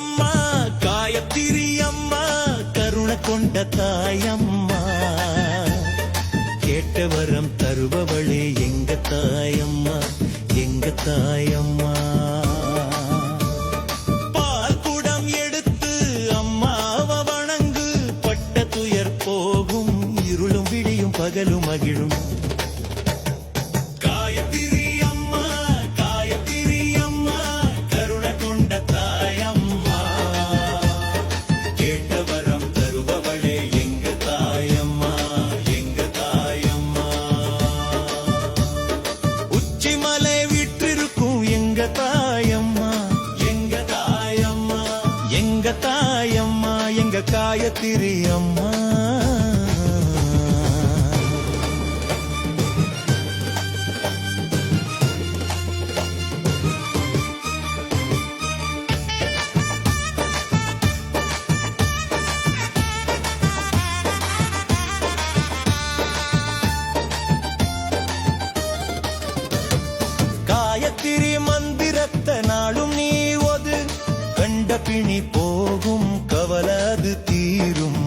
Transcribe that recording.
அம்மா காயத்ரி அம்மா கருணை கொண்ட தாயம்மா கேட்ட வரம் தருபவளே எங்க தாயம்மா எங்க தாயம்மா பால் குடம் எடுத்து அம்மாவ வணங்கு பட்ட துயர் போகும் இருளும் விடியும் பகலும் மகிழும் தாயம்மா எங்க காயத்ரி அம்மா காயத்ரி மந்திரத்த நாளும் நீ ஒது கண்ட பிணி போகும் கவலாது தீரும்